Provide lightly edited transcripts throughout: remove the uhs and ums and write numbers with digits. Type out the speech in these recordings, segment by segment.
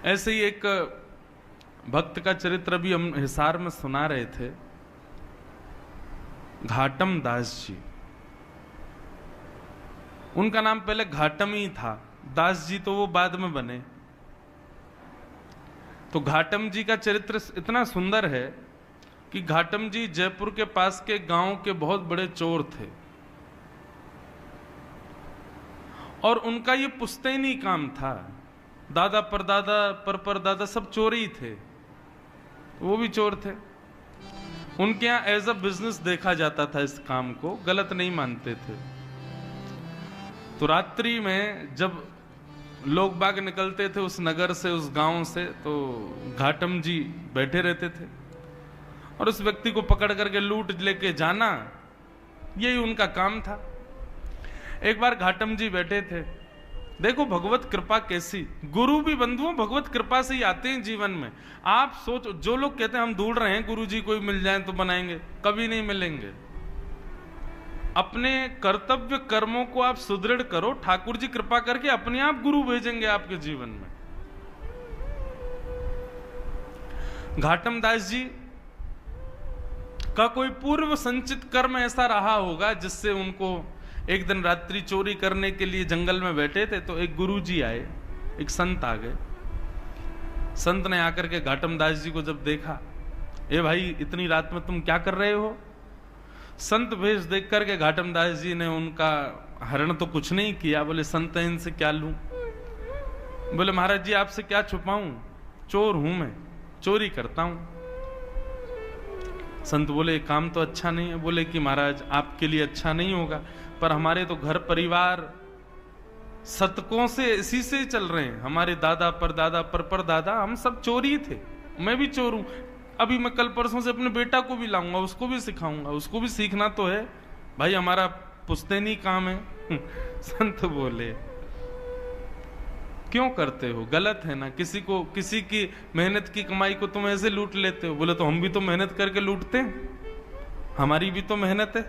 ऐसे ही एक भक्त का चरित्र भी हम हिसार में सुना रहे थे, घाटम दास जी। उनका नाम पहले घाटम ही था, दास जी तो वो बाद में बने। तो घाटम जी का चरित्र इतना सुंदर है कि घाटम जी जयपुर के पास के गांव के बहुत बड़े चोर थे और उनका ये पुश्तैनी काम था। दादा परदादा परदादा सब चोर ही थे, वो भी चोर थे। उनके यहां एज अ बिजनेस देखा जाता था, इस काम को गलत नहीं मानते थे। तो रात्रि में जब लोग बाग निकलते थे उस नगर से, उस गांव से, तो घाटम जी बैठे रहते थे और उस व्यक्ति को पकड़ करके लूट लेके जाना, यही उनका काम था। एक बार घाटम जी बैठे थे, देखो भगवत कृपा कैसी, गुरु भी बंधुओं भगवत कृपा से ही आते हैं जीवन में। आप सोचो, जो लोग कहते हैं हम ढूंढ रहे हैं गुरु जी कोई मिल जाए तो बनाएंगे, कभी नहीं मिलेंगे। अपने कर्तव्य कर्मों को आप सुदृढ़ करो, ठाकुर जी कृपा करके अपने आप गुरु भेजेंगे आपके जीवन में। घाटम दास जी का कोई पूर्व संचित कर्म ऐसा रहा होगा जिससे उनको एक दिन रात्रि चोरी करने के लिए जंगल में बैठे थे, तो एक गुरुजी आए, एक संत आ गए। संत ने आकर के घाटम दास जी को जब देखा, ए भाई इतनी रात में तुम क्या कर रहे हो? संत भेष देख करके घाटम दास जी ने उनका हरण तो कुछ नहीं किया, बोले संत इनसे क्या लूं? बोले महाराज जी आपसे क्या छुपाऊं, चोर हूं मैं, चोरी करता हूं। संत बोले काम तो अच्छा नहीं है। बोले कि महाराज आपके लिए अच्छा नहीं होगा, पर हमारे तो घर परिवार शतकों से इसी से चल रहे हैं। हमारे दादा परदादा परदादा हम सब चोरी थे, मैं भी चोर हूं। अभी मैं कल परसों से अपने बेटा को भी लाऊंगा, उसको भी सिखाऊंगा, उसको भी सीखना तो है भाई, हमारा पुश्तैनी काम है। संत बोले क्यों करते हो, गलत है ना, किसी को किसी की मेहनत की कमाई को तुम ऐसे लूट लेते हो। बोले तो हम भी तो मेहनत करके लूटते हैं, हमारी भी तो मेहनत है।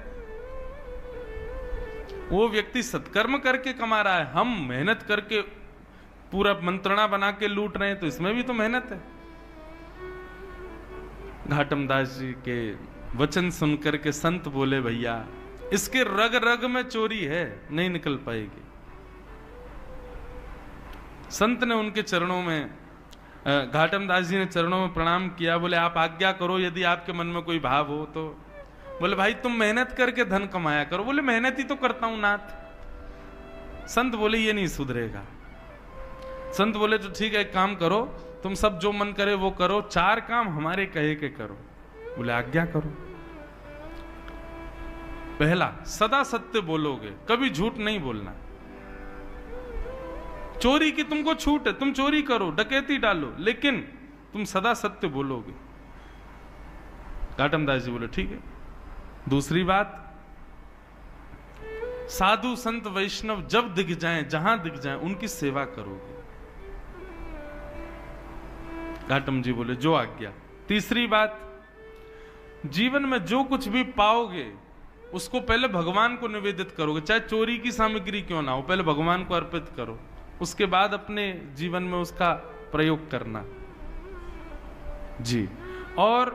वो व्यक्ति सत्कर्म करके कमा रहा है, हम मेहनत करके पूरा मंत्रणा बना के लूट रहे हैं, तो इसमें भी तो मेहनत है। घाटम दास जी के वचन सुनकर के संत बोले भैया इसके रग रग में चोरी है, नहीं निकल पाएगी। संत ने उनके चरणों में, घाटम दास जी ने चरणों में प्रणाम किया। बोले आप आज्ञा करो, यदि आपके मन में कोई भाव हो तो। बोले भाई तुम मेहनत करके धन कमाया करो। बोले मेहनत ही तो करता हूं नाथ। संत बोले ये नहीं सुधरेगा। संत बोले तो ठीक है, एक काम करो, तुम सब जो मन करे वो करो, 4 काम हमारे कहे के करो। बोले आज्ञा करो। पहला, सदा सत्य बोलोगे, कभी झूठ नहीं बोलना। चोरी की तुमको छूट है, तुम चोरी करो, डकैती डालो, लेकिन तुम सदा सत्य बोलोगे। घाटम दास जी बोले ठीक है। दूसरी बात, साधु संत वैष्णव जब दिख जाएं, जहां दिख जाएं, उनकी सेवा करोगे। घाटम जी बोले जो आज्ञा। तीसरी बात, जीवन में जो कुछ भी पाओगे उसको पहले भगवान को निवेदित करोगे, चाहे चोरी की सामग्री क्यों ना हो, पहले भगवान को अर्पित करो, उसके बाद अपने जीवन में उसका प्रयोग करना जी। और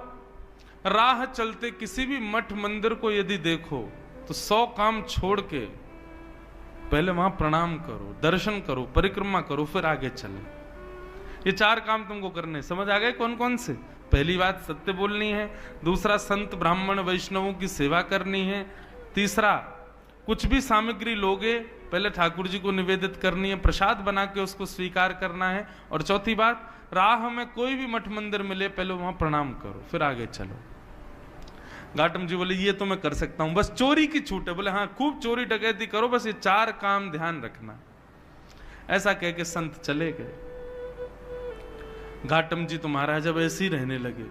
राह चलते किसी भी मठ मंदिर को यदि देखो तो 100 काम छोड़ के पहले वहां प्रणाम करो, दर्शन करो, परिक्रमा करो, फिर आगे चले। ये 4 काम तुमको करने, समझ आ गए कौन कौन से? पहली बात सत्य बोलनी है, दूसरा संत ब्राह्मण वैष्णवों की सेवा करनी है, तीसरा कुछ भी सामग्री लोगे पहले ठाकुर जी को निवेदित करनी है, प्रसाद बना के उसको स्वीकार करना है, और चौथी बात, राह में कोई भी मठ मंदिर मिले पहले वहां प्रणाम करो, फिर आगे चलो। घाटम जी बोले ये तो मैं कर सकता हूं, बस चोरी की छूट है। बोले हाँ खूब चोरी डकैती करो, बस ये 4 काम ध्यान रखना। ऐसा कह के संत चले गए। घाटम जी तो महाराज अब ऐसे ही रहने लगे,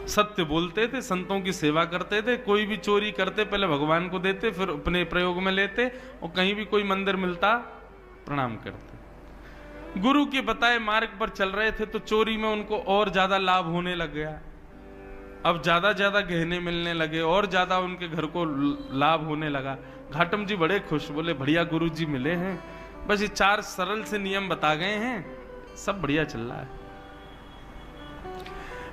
सत्य बोलते थे, संतों की सेवा करते थे, कोई भी चोरी करते पहले भगवान को देते, फिर अपने प्रयोग में लेते, और कहीं भी कोई मंदिर मिलता प्रणाम करते। गुरु के बताए मार्ग पर चल रहे थे तो चोरी में उनको और ज्यादा लाभ होने लग गया। अब ज्यादा ज्यादा गहने मिलने लगे और ज्यादा उनके घर को लाभ होने लगा। घाटम जी बड़े खुश, बोले बढ़िया गुरु जी मिले हैं, बस ये 4 सरल से नियम बता गए हैं, सब बढ़िया चल रहा है।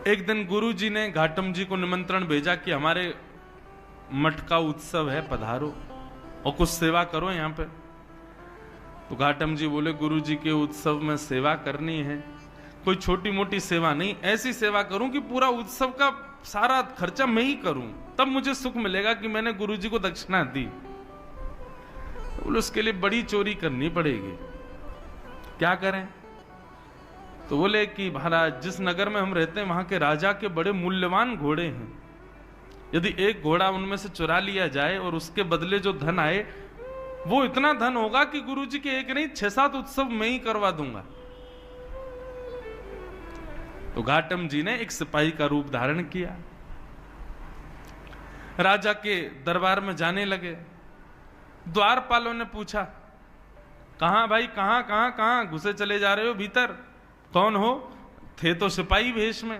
एक दिन गुरुजी ने घाटम जी को निमंत्रण भेजा कि हमारे मठ का उत्सव है, पधारो और कुछ सेवा करो यहाँ पे। तो घाटम जी बोले, गुरुजी के उत्सव में सेवा करनी है, कोई छोटी मोटी सेवा नहीं, ऐसी सेवा करूं कि पूरा उत्सव का सारा खर्चा मैं ही करूं, तब मुझे सुख मिलेगा कि मैंने गुरुजी को दक्षिणा दी। तो बोले उसके लिए बड़ी चोरी करनी पड़ेगी, क्या करें? तो बोले कि महाराज जिस नगर में हम रहते हैं वहां के राजा के बड़े मूल्यवान घोड़े हैं, यदि एक घोड़ा उनमें से चुरा लिया जाए और उसके बदले जो धन आए वो इतना धन होगा कि गुरुजी के एक नहीं 6-7 उत्सव मैं ही करवा दूंगा। तो घाटम जी ने एक सिपाही का रूप धारण किया, राजा के दरबार में जाने लगे। द्वारपालों ने पूछा, कहां भाई, कहां कहां कहां घुसे चले जा रहे हो भीतर? कौन हो? थे तो सिपाही वेश में।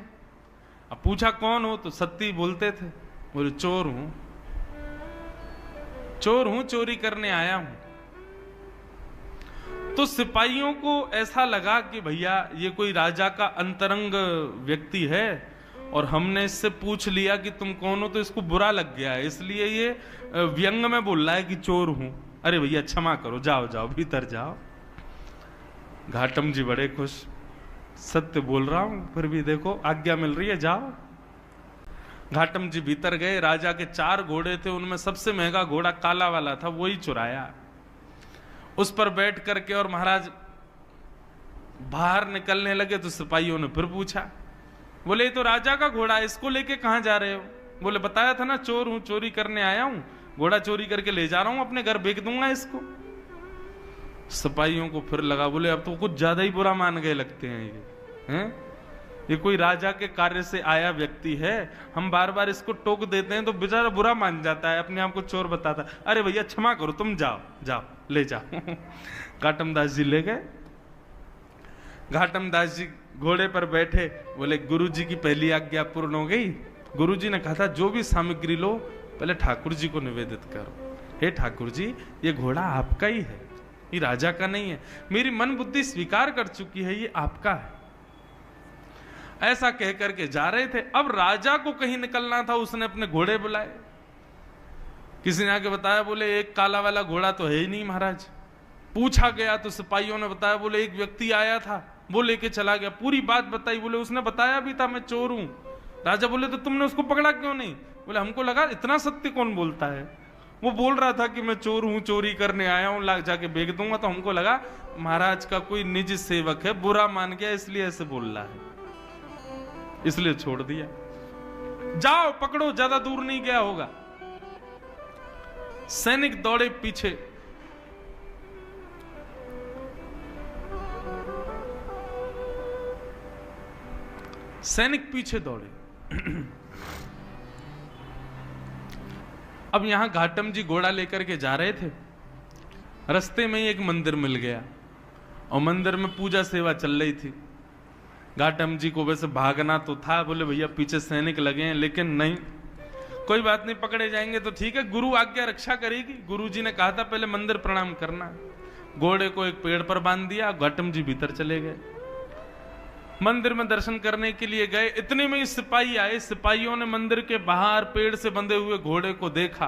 अब पूछा कौन हो, तो सत्य बोलते थे। बोले चोर हूं, चोर हूं, चोरी करने आया हूं। तो सिपाहियों को ऐसा लगा कि भैया ये कोई राजा का अंतरंग व्यक्ति है और हमने इससे पूछ लिया कि तुम कौन हो, तो इसको बुरा लग गया है, इसलिए ये व्यंग में बोल रहा है कि चोर हूं। अरे भैया क्षमा करो, जाओ जाओ भीतर जाओ। घाटम जी बड़े खुश, सत्य बोल रहा हूं फिर भी देखो आज्ञा मिल रही है, जाओ। घाटम जी भीतर गए। राजा के 4 घोड़े थे, उनमें सबसे महंगा घोड़ा काला वाला था, वही चुराया। उस पर बैठ करके और महाराज बाहर निकलने लगे तो सिपाहियों ने फिर पूछा, बोले ये तो राजा का घोड़ा, इसको लेके कहां जा रहे हो? बोले बताया था ना चोर हूं, चोरी करने आया हूं, घोड़ा चोरी करके ले जा रहा हूं, अपने घर बेच दूंगा इसको। सिपाहियों को फिर लगा, बोले अब तो कुछ ज्यादा ही बुरा मान गए लगते हैं ये, हैं? ये कोई राजा के कार्य से आया व्यक्ति है, हम बार बार इसको टोक देते हैं तो बेचारा बुरा मान जाता है, अपने आप को चोर बताता है। अरे भैया क्षमा करो, तुम जाओ जाओ ले जाओ। घाटम दास जी ले गए। घाटम दास जी घोड़े पर बैठे, बोले गुरुजी की पहली आज्ञा पूर्ण हो गई। गुरुजी ने कहा था जो भी सामग्री लो पहले ठाकुर जी को निवेदित करो। हे ठाकुर जी, ये घोड़ा आपका ही है, ये राजा का नहीं है, मेरी मन बुद्धि स्वीकार कर चुकी है, ये आपका है। ऐसा कह करके जा रहे थे। अब राजा को कहीं निकलना था, उसने अपने घोड़े बुलाए। किसी ने आके बताया, बोले एक काला वाला घोड़ा तो है ही नहीं महाराज। पूछा गया तो सिपाहियों ने बताया, बोले एक व्यक्ति आया था, वो लेके चला गया। पूरी बात बताई, बोले उसने बताया भी था मैं चोर हूं। राजा बोले तो तुमने उसको पकड़ा क्यों नहीं? बोले हमको लगा इतना सत्य कौन बोलता है, वो बोल रहा था कि मैं चोर हूं, चोरी करने आया हूं, लाग जाके बेच दूंगा, तो हमको लगा महाराज का कोई निजी सेवक है, बुरा मान गया इसलिए ऐसे बोल रहा है, इसलिए छोड़ दिया। जाओ पकड़ो, ज्यादा दूर नहीं गया होगा। सैनिक दौड़े पीछे। सैनिक पीछे दौड़े। अब यहां घाटम जी घोड़ा लेकर के जा रहे थे, रास्ते में ही एक मंदिर मिल गया और मंदिर में पूजा सेवा चल रही थी। घाटम जी को वैसे भागना तो था, बोले भैया पीछे सैनिक लगे हैं, लेकिन नहीं, कोई बात नहीं, पकड़े जाएंगे तो ठीक है, गुरु आज्ञा रक्षा करेगी। गुरु जी ने कहा था पहले मंदिर प्रणाम करना। घोड़े को एक पेड़ पर बांध दिया, घाटम जी भीतर चले गए। मंदिर में दर्शन करने के लिए गए, इतने में ही सिपाही आए। सिपाहियों ने मंदिर के बाहर पेड़ से बंधे हुए घोड़े को देखा।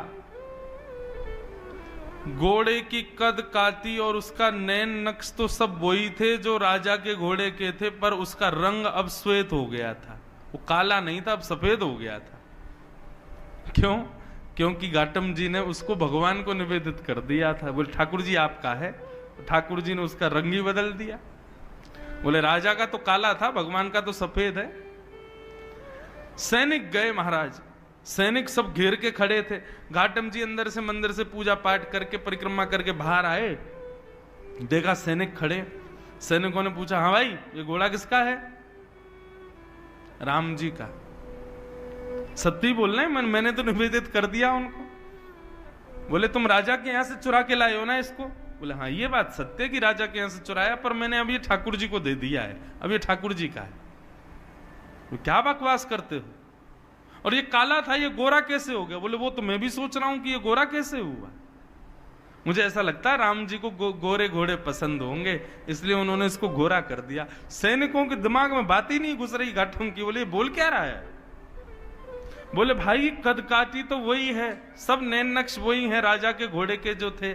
घोड़े की कद काती और उसका नैन नक्श तो सब वही थे जो राजा के घोड़े के थे, पर उसका रंग अब श्वेत हो गया था, वो काला नहीं था, अब सफेद हो गया था। क्यों? क्योंकि घाटम जी ने उसको भगवान को निवेदित कर दिया था। बोले ठाकुर जी आपका है, ठाकुर जी ने उसका रंग ही बदल दिया। बोले राजा का तो काला था, भगवान का तो सफेद है। सैनिक गए महाराज, सैनिक सब घेर के खड़े थे। घाटम जी अंदर से मंदिर से पूजा पाठ करके परिक्रमा करके बाहर आए, देखा सैनिक खड़े। सैनिकों ने पूछा, हाँ भाई ये घोड़ा किसका है? राम जी का। सत्य बोल रहे हैं, मैंने तो निवेदित कर दिया उनको। बोले तुम राजा के यहां से चुरा के लाए हो ना इसको? बोले हाँ ये बात सत्य कि राजा के यहां से चुराया, पर मैंने अब ये ठाकुर जी को दे दिया है, अब ये ठाकुर जी का है। तो क्या बकवास करते हो? और ये काला था, ये गोरा कैसे हो गया? बोले वो तो मैं भी सोच रहा हूं कि ये गोरा कैसे हुआ। मुझे ऐसा लगता है राम जी को गोरे घोड़े पसंद होंगे, इसलिए उन्होंने इसको गोरा कर दिया। सैनिकों के दिमाग में बात ही नहीं घुस रही घाटम की, बोले बोल क्या रहा है? बोले भाई कद काठी तो वही है, सब नैन नक्श वही है राजा के घोड़े के जो थे,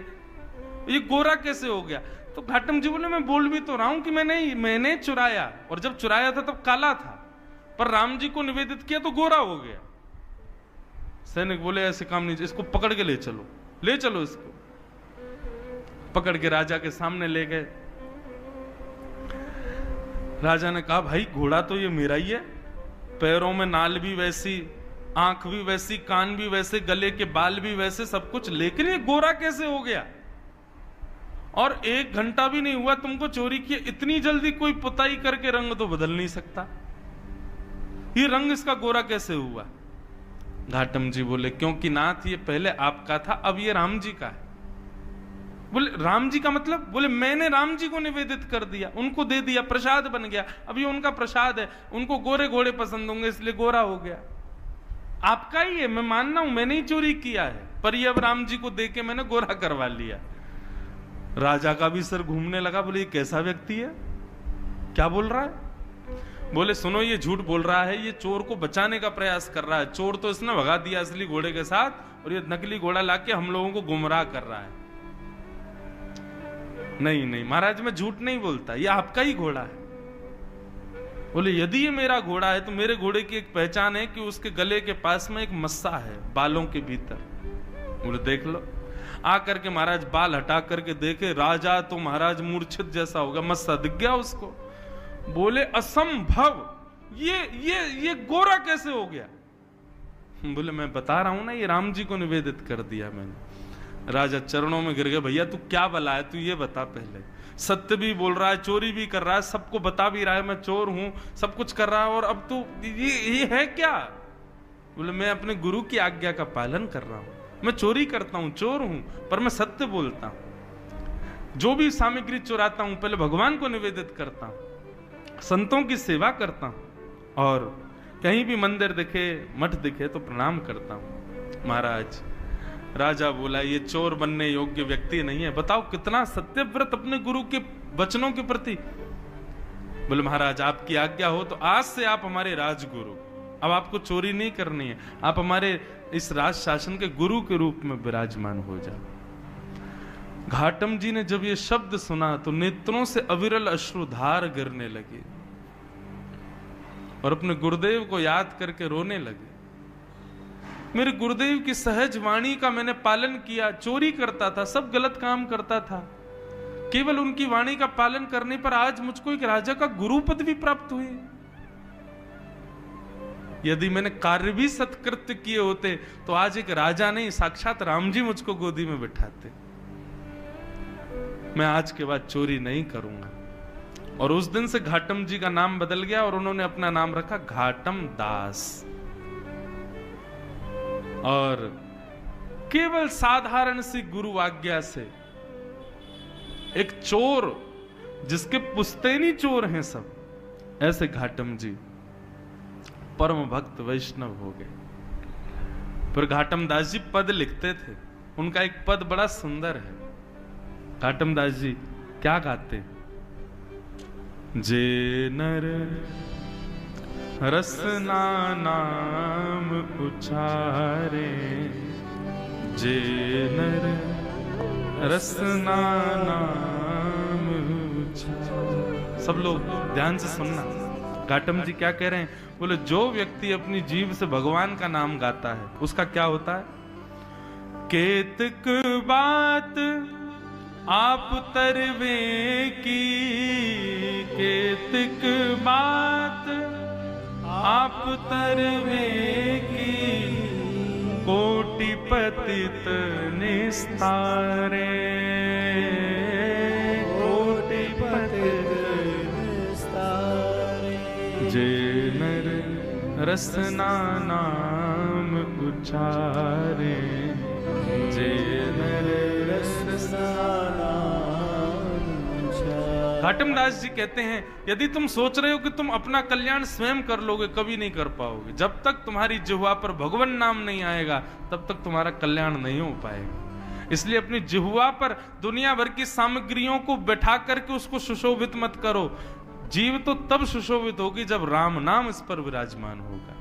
ये गोरा कैसे हो गया? तो घाटम जी बोले मैं बोल भी तो रहा हूं कि मैंने चुराया, और जब चुराया था तब काला था, पर राम जी को निवेदित किया तो गोरा हो गया। सैनिक बोले ऐसे काम नहीं, इसको पकड़ के ले चलो, ले चलो इसको। पकड़ के राजा के सामने ले गए। राजा ने कहा भाई घोड़ा तो ये मेरा ही है, पैरों में नाल भी वैसी, आंख भी वैसी, कान भी वैसे, गले के बाल भी वैसे, सब कुछ, लेकिन ये गोरा कैसे हो गया? और 1 घंटा भी नहीं हुआ तुमको चोरी किए, इतनी जल्दी कोई पुताई करके रंग तो बदल नहीं सकता, ये रंग इसका गोरा कैसे हुआ? घाटम जी बोले क्योंकि नाथ ये पहले आपका था, अब ये राम जी का है। बोले राम जी का मतलब? बोले मैंने राम जी को निवेदित कर दिया, उनको दे दिया, प्रसाद बन गया, अब ये उनका प्रसाद है, उनको गोरे घोड़े पसंद होंगे इसलिए गोरा हो गया। आपका ही है, मैं मानना हूं मैंने ही चोरी किया है, पर ये अब राम जी को दे के मैंने गोरा करवा लिया। राजा का भी सर घूमने लगा, बोले ये कैसा व्यक्ति है, क्या बोल रहा है? बोले सुनो ये झूठ बोल रहा है, ये चोर को बचाने का प्रयास कर रहा है, चोर तो इसने भगा दिया असली घोड़े के साथ, और ये नकली घोड़ा लाके हम लोगों को गुमराह कर रहा है। नहीं नहीं महाराज मैं झूठ नहीं बोलता, ये आपका ही घोड़ा है। बोले यदि ये मेरा घोड़ा है तो मेरे घोड़े की एक पहचान है कि उसके गले के पास में एक मस्सा है बालों के भीतर। बोले देख लो। आकर के महाराज बाल हटा करके देखे, राजा तो महाराज मूर्छित जैसा होगा, मस्सा दिख गया उसको। बोले असंभव, ये गोरा कैसे हो गया? बोले मैं बता रहा हूं ना, ये राम जी को निवेदित कर दिया मैंने। राजा चरणों में गिर गए, भैया तू क्या बला है, तू ये बता पहले, सत्य भी बोल रहा है, चोरी भी कर रहा है, सबको बता भी रहा है मैं चोर हूं, सब कुछ कर रहा है, और अब तू ये है क्या? बोले मैं अपने गुरु की आज्ञा का पालन कर रहा हूं, मैं चोरी करता हूं, चोर हूं, पर मैं सत्य बोलता हूं। जो भी सामग्री चुराता हूं पहले भगवान को निवेदित करता हूं, संतों की सेवा करता हूं, और कहीं भी मंदिर दिखे, मठ दिखे तो प्रणाम करता हूं। महाराज राजा बोला ये चोर बनने योग्य व्यक्ति नहीं है, बताओ कितना सत्यव्रत अपने गुरु के वचनों के प्रति। बोले महाराज आपकी आज्ञा हो तो आज से आप हमारे राजगुरु, अब आपको चोरी नहीं करनी है, आप हमारे इस राज शासन के गुरु के रूप में विराजमान हो जाओ। घाटम जी ने जब ये शब्द सुना तो नेत्रों से अविरल अश्रुधार गिरने लगे और अपने गुरुदेव को याद करके रोने लगे। मेरे गुरुदेव की सहज वाणी का मैंने पालन किया, चोरी करता था, सब गलत काम करता था, केवल उनकी वाणी का पालन करने पर आज मुझको एक राजा का गुरु पद भी प्राप्त हुई। यदि मैंने कार्य भी सत्कृत्य किए होते तो आज एक राजा नहीं साक्षात राम जी मुझको गोदी में बिठाते। मैं आज के बाद चोरी नहीं करूंगा। और उस दिन से घाटम जी का नाम बदल गया और उन्होंने अपना नाम रखा घाटम दास। और केवल साधारण सी गुरु आज्ञा से एक चोर, जिसके पुश्तैनी चोर हैं सब, ऐसे घाटम जी परम भक्त वैष्णव हो गए। फिर घाटम दास जी पद लिखते थे, उनका एक पद बड़ा सुंदर है। घाटम दास जी क्या गाते? जे नर रसना नाम उचारे, जे नर रसना नाम उचारे। सब लोग ध्यान से सुनना, घाटम जी क्या कह रहे हैं? बोले जो व्यक्ति अपनी जीभ से भगवान का नाम गाता है उसका क्या होता है? केतक बात आप तरवे की, केतक बात आप तरवे की, कोटि पतित निस्तारे, कोटि पतित निस्तारे। जे नर रसना नाम उचारे, जे नर रसना नाम उचारे। घाटम दास जी कहते हैं यदि तुम सोच रहे हो कि तुम अपना कल्याण स्वयं कर लोगे, कभी नहीं कर पाओगे। जब तक तुम्हारी जिह्वा पर भगवान नाम नहीं आएगा तब तक तुम्हारा कल्याण नहीं हो पाएगा। इसलिए अपनी जिह्वा पर दुनिया भर की सामग्रियों को बैठा करके उसको सुशोभित मत करो। जीव तो तब सुशोभित होगी जब राम नाम इस पर विराजमान होगा।